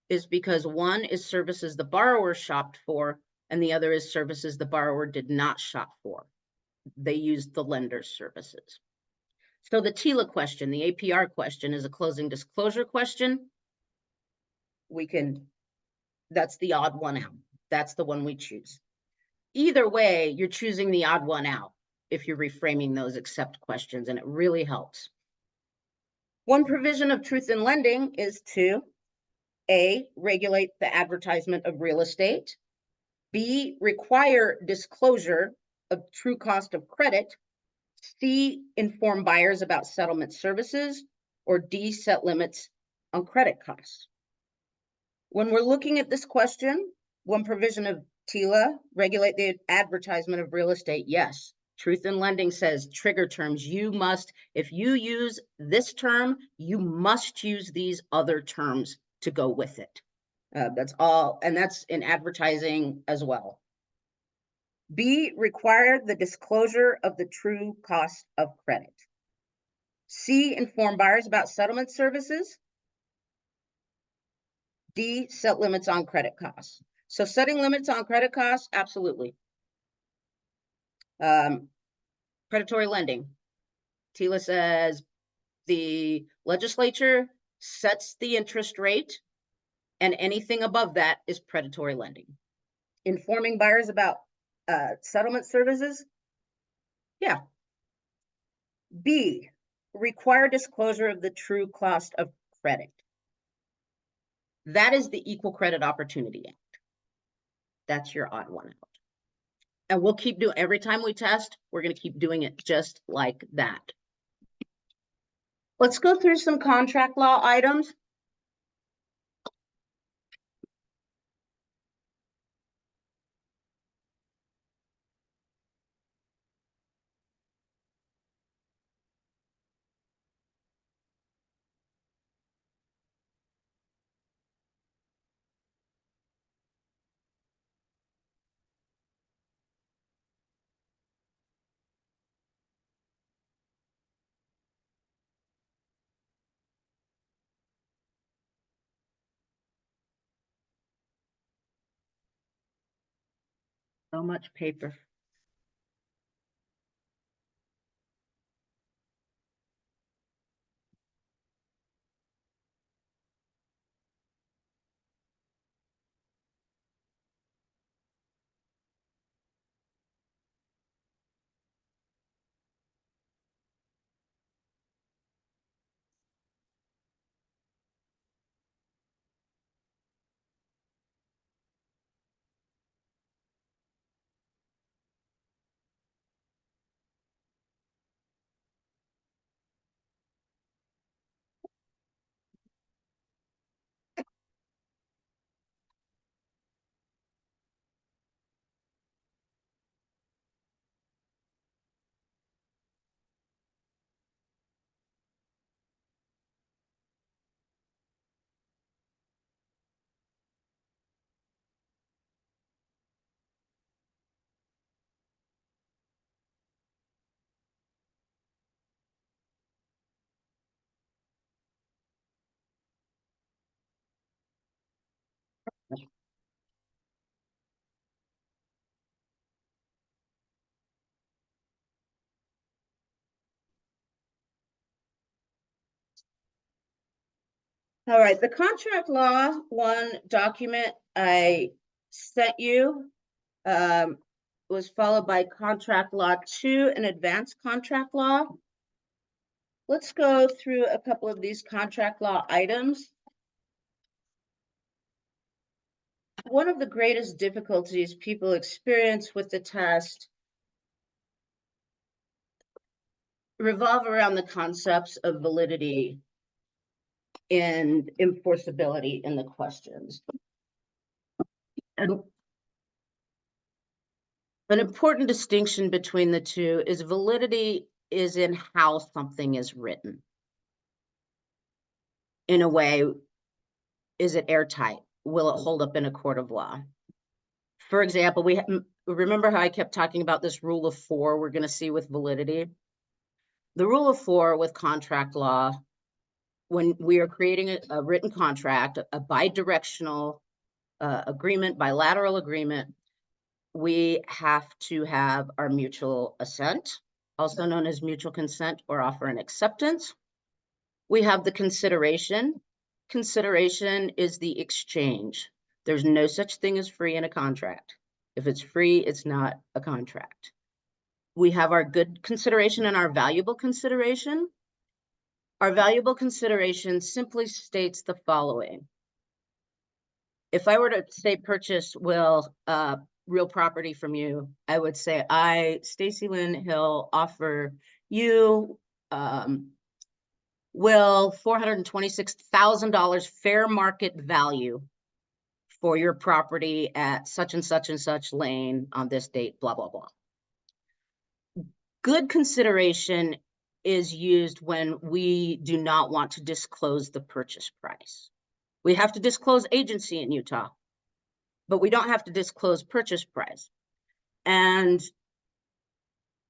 is because one is services the borrower shopped for and the other is services the borrower did not shop for. They used the lender's services. So the TILA question, the APR question, is a closing disclosure question. That's the odd one out. That's the one we choose. Either way, you're choosing the odd one out if you're reframing those accept questions, and it really helps. One provision of truth in lending is to A, regulate the advertisement of real estate, B, require disclosure of true cost of credit, C, inform buyers about settlement services, or D, set limits on credit costs. When we're looking at this question, one provision of TILA, regulate the advertisement of real estate, yes. Truth in lending says trigger terms. You must, if you use this term, you must use these other terms to go with it. That's all, and that's in advertising as well. B, require the disclosure of the true cost of credit. C, inform buyers about settlement services. D, set limits on credit costs. So setting limits on credit costs, absolutely. Predatory lending. TILA says the legislature sets the interest rate and anything above that is predatory lending. Informing buyers about settlement services. Yeah. B, require disclosure of the true cost of credit. That is the Equal Credit Opportunity Act. That's your odd one out. And we'll keep doing, every time we test, we're going to keep doing it just like that. Let's go through some contract law items. So much paper. All right, the contract law one document I sent you was followed by contract law 2 and advanced contract law. Let's go through a couple of these contract law items. One of the greatest difficulties people experience with the test revolve around the concepts of validity and enforceability in the questions. And an important distinction between the two is validity is in how something is written. In a way, is it airtight? Will it hold up in a court of law? For example, remember how I kept talking about this rule of 4 we're going to see with validity? The rule of 4 with contract law, when we are creating a written contract, a bidirectional agreement, bilateral agreement, we have to have our mutual assent, also known as mutual consent or offer and acceptance. We have the consideration. Consideration is the exchange. There's no such thing as free in a contract. If it's free, it's not a contract. We have our good consideration and our valuable consideration. Our valuable consideration simply states the following. If I were to say purchase real property from you, I would say, I, Stacy Lynn Hill, offer you will $426,000 fair market value for your property at such and such lane on this date, blah, blah, blah. Good consideration is used when we do not want to disclose the purchase price. We have to disclose agency in Utah, but we don't have to disclose purchase price. And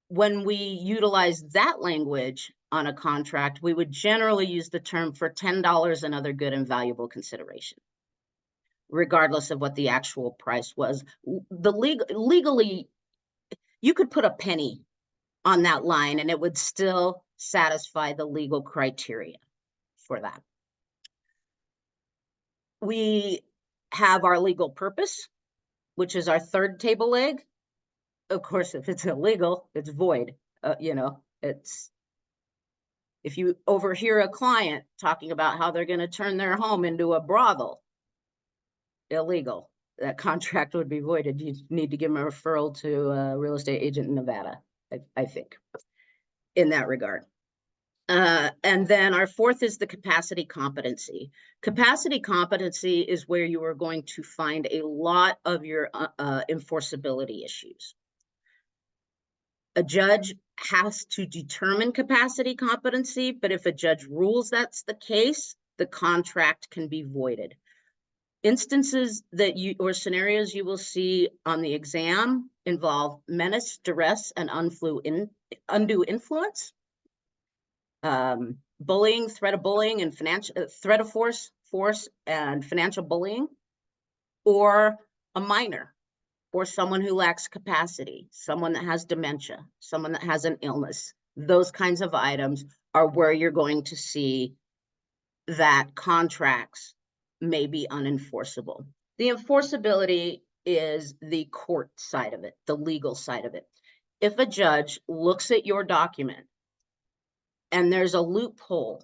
when we utilize that language on a contract, we would generally use the term for $10 and other good and valuable consideration, regardless of what the actual price was. Legally, you could put a penny on that line and it would still satisfy the legal criteria for that. We have our legal purpose, which is our third table leg. Of course, if it's illegal, it's void. It's, if you overhear a client talking about how they're going to turn their home into a brothel, illegal. That contract would be voided. You need to give them a referral to a real estate agent in Nevada, I think, in that regard. And then our fourth is the capacity competency. Capacity competency is where you are going to find a lot of your enforceability issues. A judge has to determine capacity competency, but if a judge rules that's the case, the contract can be voided. Instances or scenarios you will see on the exam involve menace, duress, and undue influence. Bullying, threat of bullying, and threat of force and financial bullying, or a minor, or someone who lacks capacity, someone that has dementia, someone that has an illness. Those kinds of items are where you're going to see that contracts may be unenforceable. The enforceability is the court side of it, the legal side of it. If a judge looks at your document and there's a loophole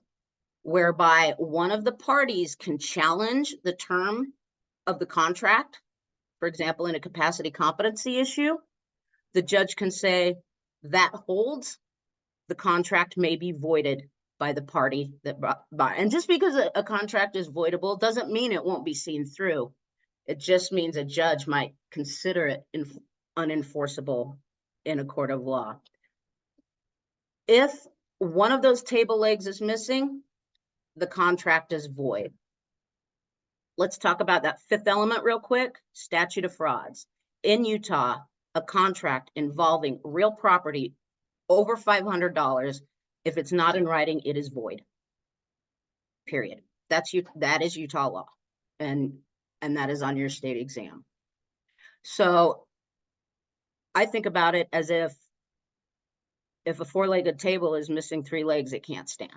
whereby one of the parties can challenge the term of the contract, for example, in a capacity competency issue, the judge can say that holds, the contract may be voided by the party that brought by. And just because a contract is voidable doesn't mean it won't be seen through. It just means a judge might consider it unenforceable in a court of law. If one of those table legs is missing, the contract is void. Let's talk about that fifth element real quick, statute of frauds. In Utah, a contract involving real property over $500, if it's not in writing, it is void. Period. That is Utah law, and that is on your state exam. So I think about it as if a four-legged table is missing 3 legs, it can't stand.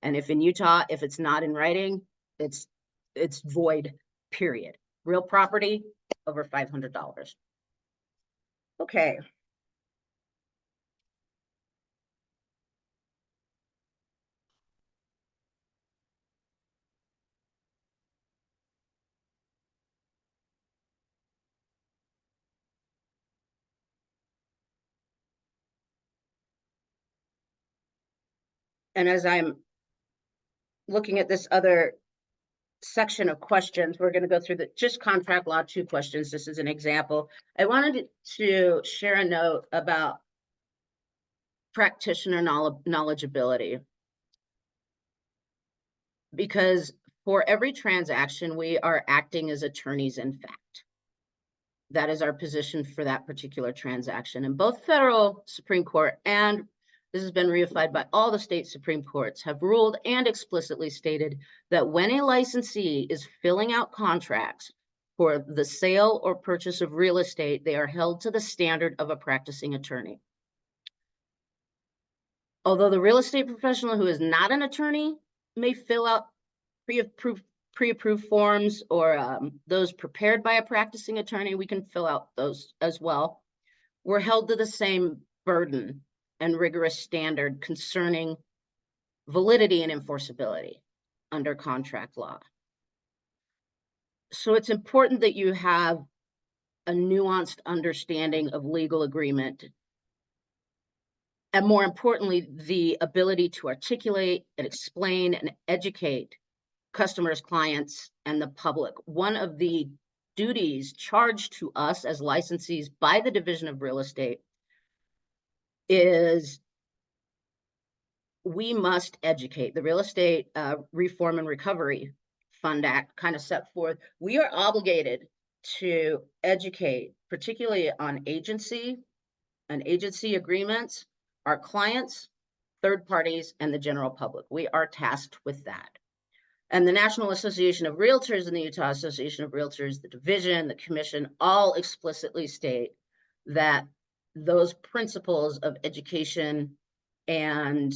And if in Utah, if it's not in writing, It's void, period. Real property over $500. Okay. And as I'm looking at this other section of questions, we're going to go through the just contract law 2 questions. This is an example. I wanted to share a note about practitioner knowledgeability, because for every transaction, we are acting as attorneys in fact. That is our position for that particular transaction. And both federal Supreme Court and this has been reified by all the state Supreme Courts have ruled and explicitly stated that when a licensee is filling out contracts for the sale or purchase of real estate, they are held to the standard of a practicing attorney. Although the real estate professional who is not an attorney may fill out pre-approved forms or those prepared by a practicing attorney, we can fill out those as well. We're held to the same burden and rigorous standard concerning validity and enforceability under contract law. So it's important that you have a nuanced understanding of legal agreement, and more importantly, the ability to articulate and explain and educate customers, clients, and the public. One of the duties charged to us as licensees by the Division of Real Estate is we must educate. The Real Estate Reform and Recovery Fund Act kind of set forth, we are obligated to educate, particularly on agency and agency agreements, our clients, third parties, and the general public. We are tasked with that. And the National Association of Realtors and the Utah Association of Realtors, the division, the commission, all explicitly state that those principles of education and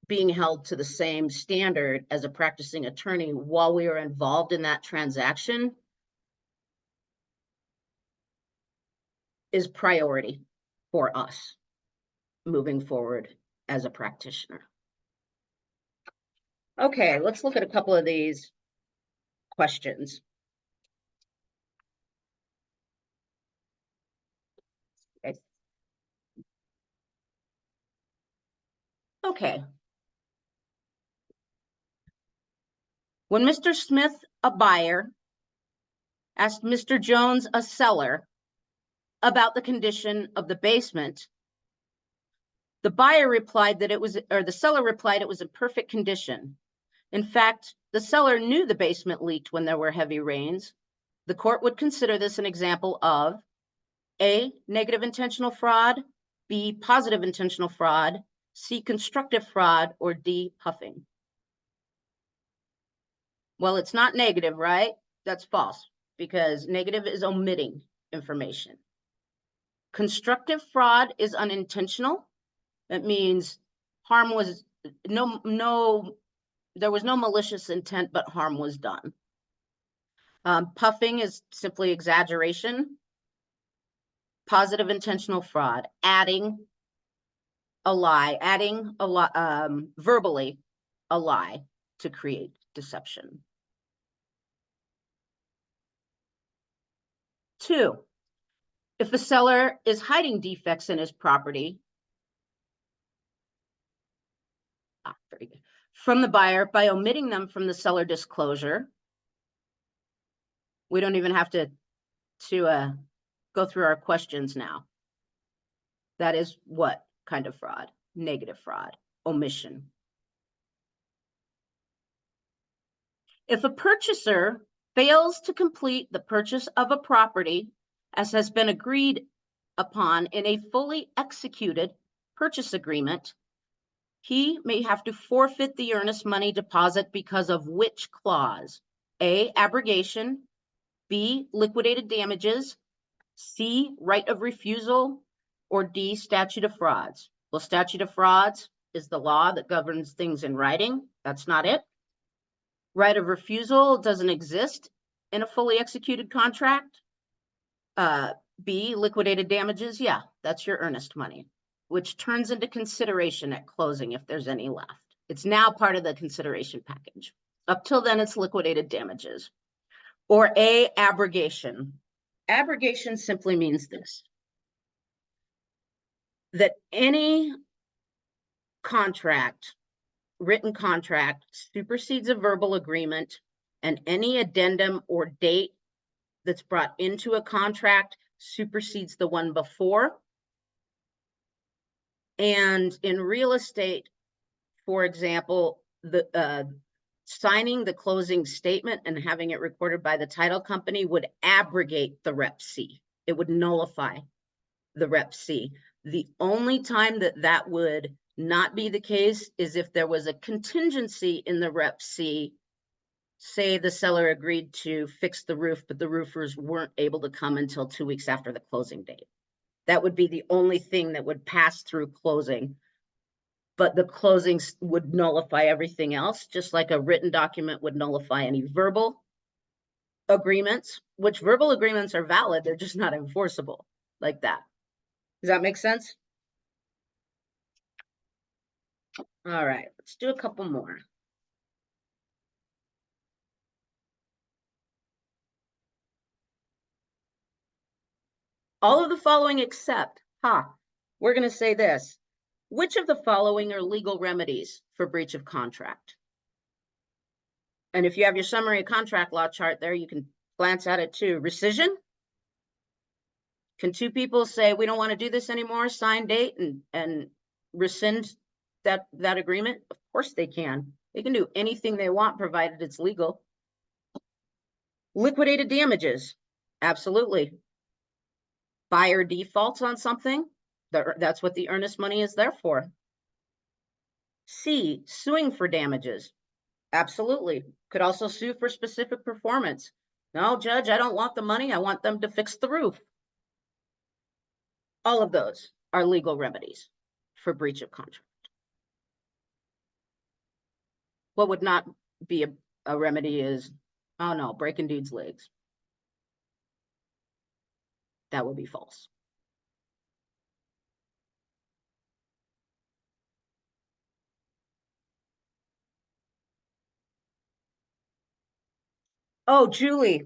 being held to the same standard as a practicing attorney while we are involved in that transaction is priority for us moving forward as a practitioner. Okay, let's look at a couple of these questions. Okay. When Mr. Smith, a buyer, asked Mr. Jones, a seller, about the condition of the basement, the buyer replied that it was, or the seller replied it was in perfect condition. In fact, the seller knew the basement leaked when there were heavy rains. The court would consider this an example of A, negative intentional fraud, B, positive intentional fraud, C, constructive fraud, or D, puffing. Well, it's not negative, right? That's false, because negative is omitting information. Constructive fraud is unintentional. That means harm was there was no malicious intent, but harm was done. Puffing is simply exaggeration. Positive intentional fraud, adding a lie, verbally a lie to create deception. 2, if the seller is hiding defects in his property from the buyer by omitting them from the seller disclosure, we don't even have to go through our questions now. That is what kind of fraud? Negative fraud, omission. If a purchaser fails to complete the purchase of a property as has been agreed upon in a fully executed purchase agreement, he may have to forfeit the earnest money deposit because of which clause? A, abrogation, B, liquidated damages, C, right of refusal, or D, statute of frauds. Well, statute of frauds is the law that governs things in writing. That's not it. Right of refusal doesn't exist in a fully executed contract. B, liquidated damages, yeah, that's your earnest money, which turns into consideration at closing if there's any left. It's now part of the consideration package. Up till then, it's liquidated damages. Or A, abrogation. Abrogation simply means this: that any contract, written contract, supersedes a verbal agreement, and any addendum or date that's brought into a contract supersedes the one before. And in real estate, for example, the signing the closing statement and having it recorded by the title company would abrogate the Rep C. It would nullify the Rep C. The only time that that would not be the case is if there was a contingency in the Rep C. Say the seller agreed to fix the roof, but the roofers weren't able to come until 2 weeks after the closing date. That would be the only thing that would pass through closing. But the closings would nullify everything else, just like a written document would nullify any verbal agreements, which verbal agreements are valid, they're just not enforceable like that. Does that make sense? All right, let's do a couple more. All of the following except, we're going to say this. Which of the following are legal remedies for breach of contract? And if you have your summary of contract law chart there, you can glance at it too. Rescission. Can two people say, we don't want to do this anymore, sign date and rescind that agreement? Of course they can. They can do anything they want, provided it's legal. Liquidated damages. Absolutely. Buyer defaults on something. That's what the earnest money is there for. C, suing for damages. Absolutely. Could also sue for specific performance. No, judge, I don't want the money. I want them to fix the roof. All of those are legal remedies for breach of contract. What would not be a remedy is, oh no, breaking dude's legs. That would be false. Oh, Julie.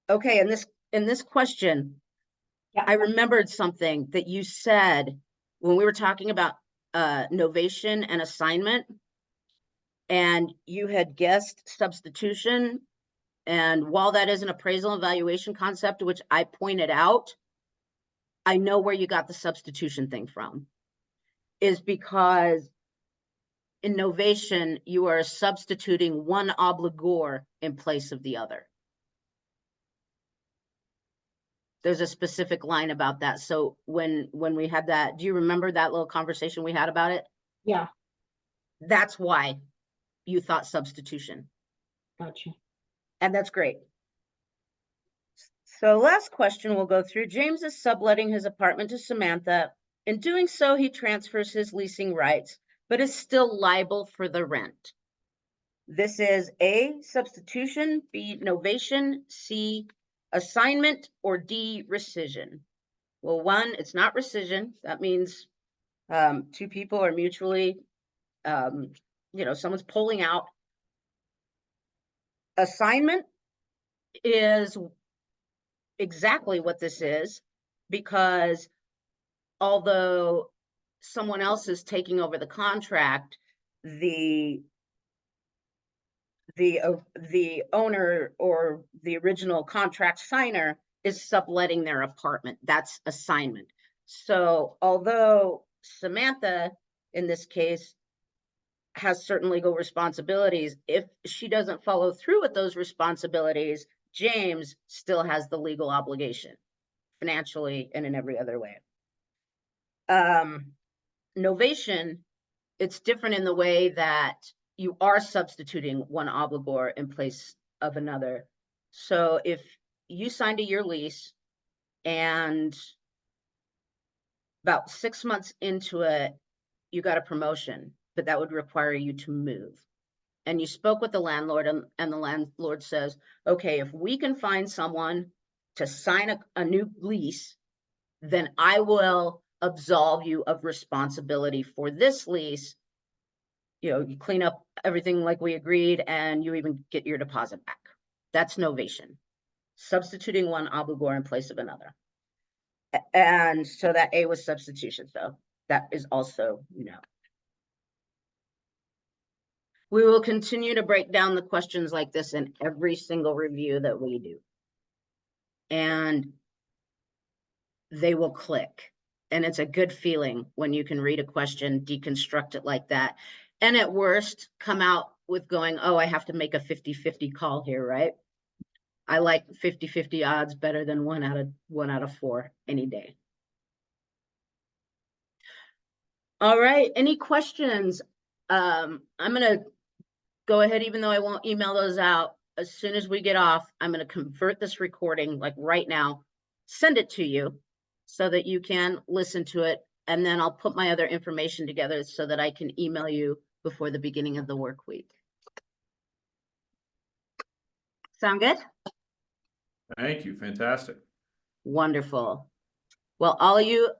Okay, in this question,
Yeah.
I remembered something that you said when we were talking about novation and assignment, and you had guessed substitution. And while that is an appraisal evaluation concept, which I pointed out, I know where you got the substitution thing from, is because in novation, you are substituting one obligor in place of the other. There's a specific line about that. So when we had that, do you remember that little conversation we had about it?
Yeah,
That's why you thought substitution.
gotcha.
And that's great. So last question we'll go through. James is subletting his apartment to Samantha. In doing so, he transfers his leasing rights, but is still liable for the rent. This is A, substitution, B, novation, C, assignment, or D, rescission. Well, one, it's not rescission. That means two people are mutually, someone's pulling out. Assignment is exactly what this is, because although someone else is taking over the contract, the owner or the original contract signer is subletting their apartment. That's assignment. So although Samantha, in this case, has certain legal responsibilities, if she doesn't follow through with those responsibilities, James still has the legal obligation, financially and in every other way. Novation, it's different in the way that you are substituting one obligor in place of another. So if you signed a year lease and about 6 months into it, you got a promotion, but that would require you to move. and you spoke with the landlord and the landlord says, okay, if we can find someone to sign a new lease, then I will absolve you of responsibility for this lease. You know, you clean up everything like we agreed and you even get your deposit back. That's novation. Substituting one obligor in place of another. And so that A was substitution, so that is also no. We will continue to break down the questions like this in every single review that we do. And they will click. And it's a good feeling when you can read a question, deconstruct it like that. And at worst, come out with going, oh, I have to make a 50-50 call here, right? I like 50-50 odds better than one out of 4 any day. All right, any questions? I'm gonna go ahead, even though I won't email those out, as soon as we get off, I'm gonna convert this recording like right now, send it to you so that you can listen to it. And then I'll put my other information together so that I can email you before the beginning of the work week. Sound good?
Thank you, fantastic.
Wonderful. Well, all of you